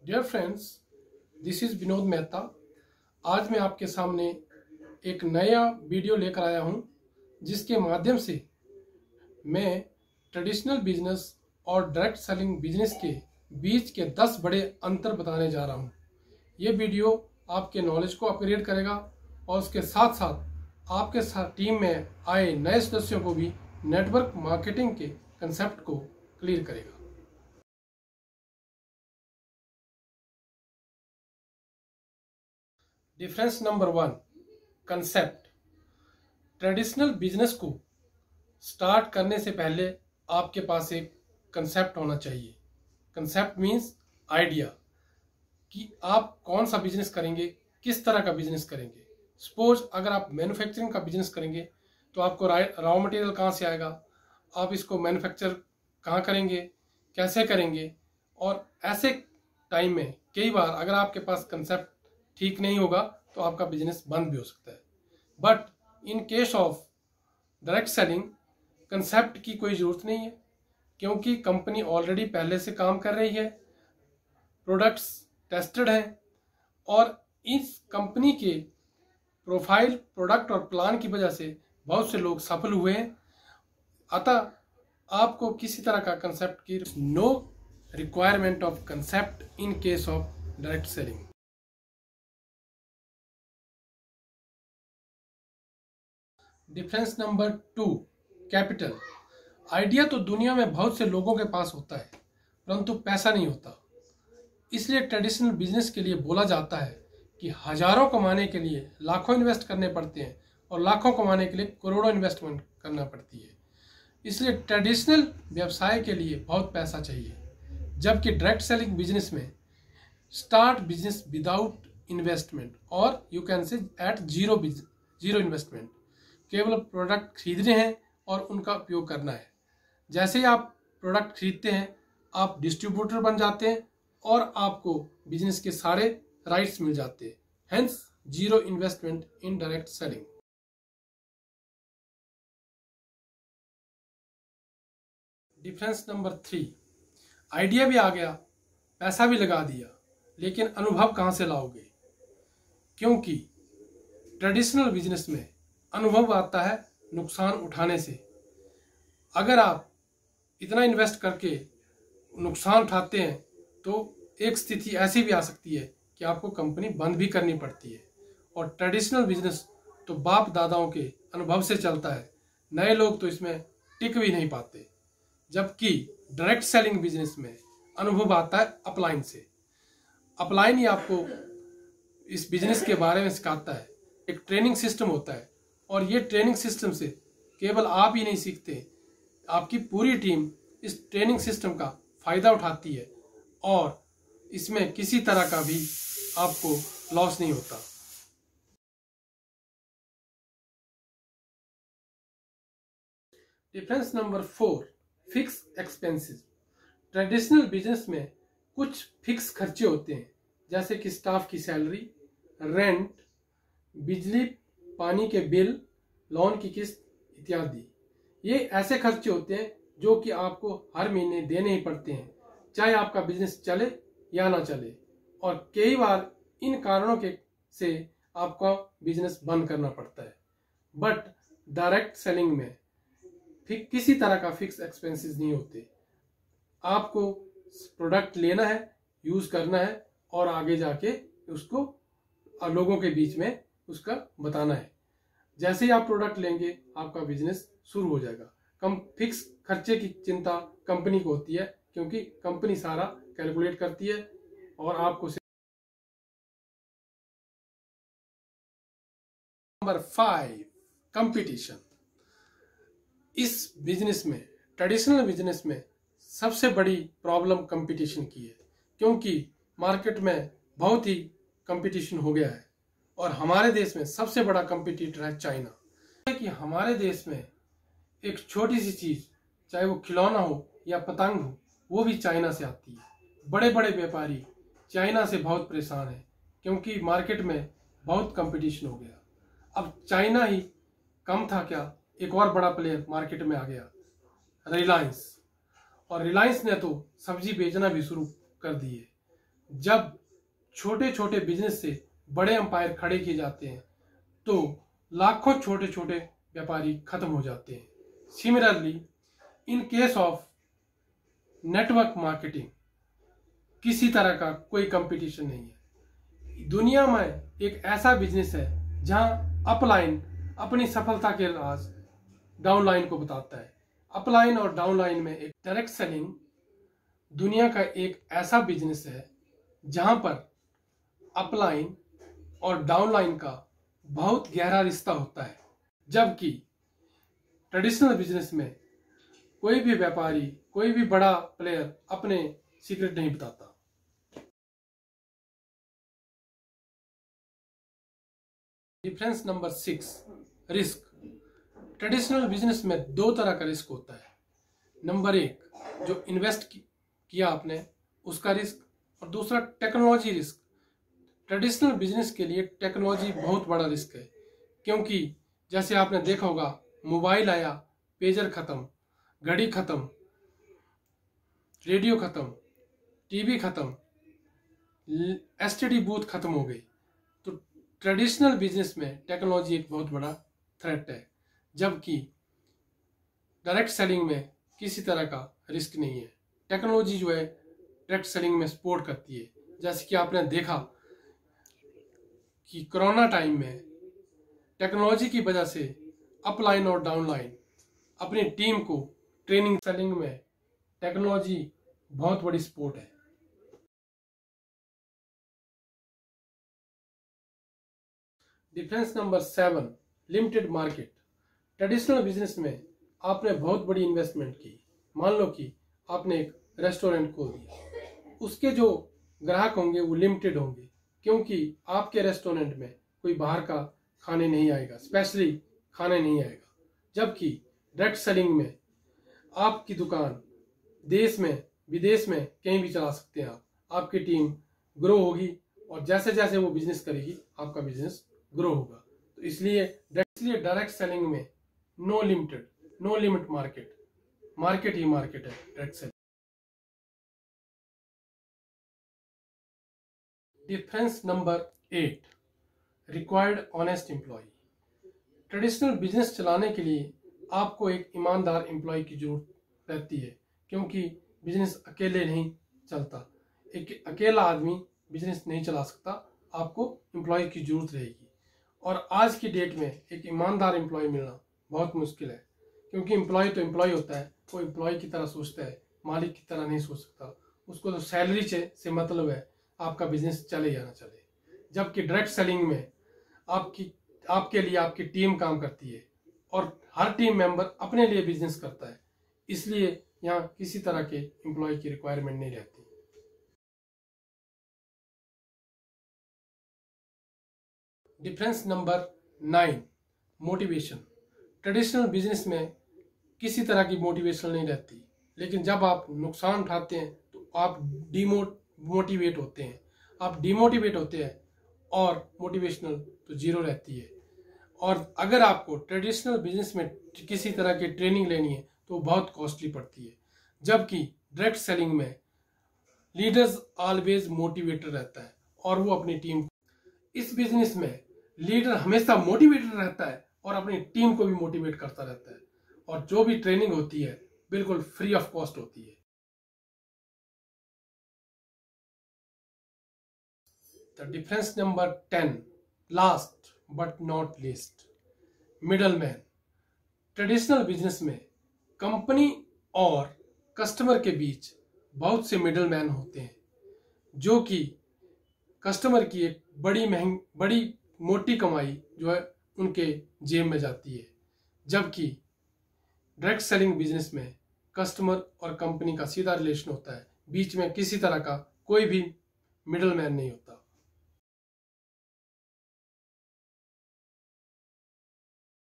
Dear friends, this is Vinod Mehta. आज मैं आपके सामने एक नया वीडियो लेकर आया हूं, जिसके माध्यम से मैं ट्रेडिशनल बिजनेस और डायरेक्ट सेलिंग बिजनेस के बीच के 10 बड़े अंतर बताने जा रहा हूं। ये वीडियो आपके नॉलेज को अपग्रेड करेगा और उसके साथ साथ आपके साथ टीम में आए नए सदस्यों को भी नेटवर्क मार्केटिंग के कंसेप्ट को क्लियर करेगा। Difference number 1, concept. Traditional business को स्टार्ट करने से पहले आपके पास एक कंसेप्ट होना चाहिए। कंसेप्ट मीन्स आइडिया कि आप कौन सा बिजनेस करेंगे, किस तरह का बिजनेस करेंगे। सपोज अगर आप मैन्युफैक्चरिंग का बिजनेस करेंगे तो आपको रॉ मटेरियल कहाँ से आएगा, आप इसको मैन्युफैक्चर कहाँ करेंगे, कैसे करेंगे। और ऐसे टाइम में कई बार अगर आपके पास कंसेप्ट ठीक नहीं होगा तो आपका बिजनेस बंद भी हो सकता है। But in case of direct selling concept की कोई ज़रूरत नहीं है, क्योंकि कंपनी ऑलरेडी पहले से काम कर रही है, प्रोडक्ट्स टेस्टेड हैं और इस कंपनी के प्रोफाइल, प्रोडक्ट और प्लान की वजह से बहुत से लोग सफल हुए हैं। अतः आपको किसी तरह का कंसेप्ट की no requirement of concept in case of direct selling. Difference number 2, capital. Idea तो दुनिया में बहुत से लोगों के पास होता है, परंतु पैसा नहीं होता। इसलिए ट्रेडिशनल बिजनेस के लिए बोला जाता है कि हजारों कमाने के लिए लाखों इन्वेस्ट करने पड़ते हैं और लाखों कमाने के लिए करोड़ों इन्वेस्टमेंट करना पड़ती है। इसलिए ट्रेडिशनल व्यवसाय के लिए बहुत पैसा चाहिए, जबकि डायरेक्ट सेलिंग बिजनेस में स्टार्ट बिजनेस विदाउट इन्वेस्टमेंट और you can say at zero investment. केवल प्रोडक्ट खरीदने हैं और उनका उपयोग करना है। जैसे ही आप प्रोडक्ट खरीदते हैं आप डिस्ट्रीब्यूटर बन जाते हैं और आपको बिजनेस के सारे राइट्स मिल जाते हैं। Hence zero investment in direct selling. Difference number 3, idea भी आ गया, पैसा भी लगा दिया, लेकिन अनुभव कहाँ से लाओगे? क्योंकि ट्रेडिशनल बिजनेस में अनुभव आता है नुकसान उठाने से। अगर आप इतना इन्वेस्ट करके नुकसान उठाते हैं तो एक स्थिति ऐसी भी आ सकती है कि आपको कंपनी बंद भी करनी पड़ती है। और ट्रेडिशनल बिजनेस तो बाप दादाओं के अनुभव से चलता है, नए लोग तो इसमें टिक भी नहीं पाते। जबकि डायरेक्ट सेलिंग बिजनेस में अनुभव आता है अपलाइन से। अपलाइन ही आपको इस बिजनेस के बारे में सिखाता है। एक ट्रेनिंग सिस्टम होता है और ये ट्रेनिंग सिस्टम से केवल आप ही नहीं सीखते, आपकी पूरी टीम इस ट्रेनिंग सिस्टम का फायदा उठाती है और इसमें किसी तरह का भी आपको लॉस नहीं होता। Difference number 4, fix expenses. Traditional business में कुछ फिक्स खर्चे होते हैं, जैसे कि स्टाफ की सैलरी, रेंट, बिजली पानी के बिल, लोन की किस्त इत्यादि। ये ऐसे खर्चे होते हैं जो कि आपको हर महीने देने ही पड़ते हैं, चाहे आपका बिजनेस चले या ना चले। और कई बार इन कारणों के से आपका बिजनेस बंद करना पड़ता है। बट डायरेक्ट सेलिंग में किसी तरह का फिक्स एक्सपेंसेस नहीं होते। आपको प्रोडक्ट लेना है, यूज करना है और आगे जाके उसको लोगों के बीच में उसका बताना है। जैसे ही आप प्रोडक्ट लेंगे आपका बिजनेस शुरू हो जाएगा। कम फिक्स खर्चे की चिंता कंपनी को होती है, क्योंकि कंपनी सारा कैलकुलेट करती है और आपको। Number 5, competition. इस बिजनेस में, ट्रेडिशनल बिजनेस में सबसे बड़ी प्रॉब्लम कंपटीशन की है, क्योंकि मार्केट में बहुत ही कंपटीशन हो गया है और हमारे देश में सबसे बड़ा कंपटीटर है चाइना। कि हमारे देश में एक छोटी सी चीज, चाहे वो खिलौना हो या पतंग हो, वो भी चाइना से आती है। बड़े बड़े व्यापारी चाइना से बहुत परेशान हैं, क्योंकि मार्केट में बहुत कंपटीशन हो गया। अब चाइना ही कम था क्या, एक और बड़ा प्लेयर मार्केट में आ गया, रिलायंस। और रिलायंस ने तो सब्जी बेचना भी शुरू कर दी है। जब छोटे छोटे बिजनेस से बड़े एम्पायर खड़े किए जाते हैं तो लाखों छोटे छोटे व्यापारी खत्म हो जाते हैं। Similarly in case of network marketing किसी तरह का कोई कंपटीशन नहीं है। दुनिया में एक ऐसा बिजनेस है जहां अपलाइन अपनी सफलता के राज डाउनलाइन को बताता है। अपलाइन और डाउनलाइन में एक डायरेक्ट सेलिंग दुनिया का एक ऐसा बिजनेस है जहां पर अपलाइन और डाउनलाइन का बहुत गहरा रिश्ता होता है, जबकि ट्रेडिशनल बिजनेस में कोई भी व्यापारी, कोई भी बड़ा प्लेयर अपने सीक्रेट नहीं बताता। Difference number 6, risk. Traditional business में दो तरह का रिस्क होता है। नंबर 1 जो इन्वेस्ट किया आपने उसका रिस्क, और दूसरा टेक्नोलॉजी रिस्क। ट्रेडिशनल बिजनेस के लिए टेक्नोलॉजी बहुत बड़ा रिस्क है, क्योंकि जैसे आपने देखा होगा मोबाइल आया, पेजर खत्म, घड़ी खत्म, रेडियो खत्म, टीवी खत्म, एसटीडी बूथ खत्म हो गई। तो ट्रेडिशनल बिजनेस में टेक्नोलॉजी एक बहुत बड़ा थ्रेट है, जबकि डायरेक्ट सेलिंग में किसी तरह का रिस्क नहीं है। टेक्नोलॉजी जो है डायरेक्ट सेलिंग में सपोर्ट करती है। जैसे कि आपने देखा कि कोरोना टाइम में टेक्नोलॉजी की वजह से अपलाइन और डाउनलाइन अपनी टीम को ट्रेनिंग सेलिंग में टेक्नोलॉजी बहुत बड़ी सपोर्ट है। Difference number 7, limited market. Traditional business में आपने बहुत बड़ी इन्वेस्टमेंट की। मान लो कि आपने एक रेस्टोरेंट खोल दिया, उसके जो ग्राहक होंगे वो लिमिटेड होंगे, क्योंकि आपके रेस्टोरेंट में कोई बाहर का खाने नहीं आएगा, स्पेशली खाने नहीं आएगा। जबकि डायरेक्ट सेलिंग में आपकी दुकान देश में विदेश में कहीं भी चला सकते हैं आप। आपकी टीम ग्रो होगी और जैसे जैसे वो बिजनेस करेगी आपका बिजनेस ग्रो होगा। तो इसलिए डायरेक्ट सेलिंग में नो लिमिट मार्केट, मार्केट ही मार्केट है direct selling. Difference number 8, required honest employ. Traditional business चलाने के लिए आपको एक ईमानदार एम्प्लॉय की जरूरत रहती है, क्योंकि बिजनेस अकेले नहीं चलता। एक अकेला आदमी बिजनेस नहीं चला सकता, आपको एम्प्लॉय की जरूरत रहेगी। और आज की डेट में एक ईमानदार एम्प्लॉय मिलना बहुत मुश्किल है, क्योंकि एम्प्लॉय तो एम्प्लॉय होता है, वो एम्प्लॉय की तरह सोचता है, मालिक की तरह नहीं सोच सकता। उसको तो सैलरी से मतलब है आपका बिजनेस चले या ना चले। जबकि डायरेक्ट सेलिंग में आपके लिए आपकी टीम काम करती है और हर टीम मेंबर अपने लिए बिजनेस करता है, इसलिए यहाँ किसी तरह के एम्प्लॉय की रिक्वायरमेंट नहीं रहती। Difference number 9, motivation. Traditional business में किसी तरह की मोटिवेशन नहीं रहती, लेकिन जब आप नुकसान उठाते हैं तो आप डिमोटिवेट होते हैं। आप डिमोटिवेट होते हैं और मोटिवेशनल तो जीरो रहती है। और अगर आपको ट्रेडिशनल बिजनेस में किसी तरह की ट्रेनिंग लेनी है तो बहुत कॉस्टली पड़ती है। जबकि डायरेक्ट सेलिंग में लीडर्स ऑलवेज मोटिवेटेड रहता है और वो अपनी टीम, इस बिजनेस में लीडर हमेशा मोटिवेटेड रहता है और अपनी टीम को भी मोटिवेट करता रहता है, और जो भी ट्रेनिंग होती है बिल्कुल फ्री ऑफ कॉस्ट होती है। The difference number 10, last but not least, middleman. Traditional business में कंपनी और कस्टमर के बीच बहुत से मिडलमैन होते हैं, जो कि कस्टमर की एक बड़ी मोटी कमाई जो है उनके जेब में जाती है। जबकि डायरेक्ट सेलिंग बिजनेस में कस्टमर और कंपनी का सीधा रिलेशन होता है, बीच में किसी तरह का कोई भी मिडलमैन नहीं होता।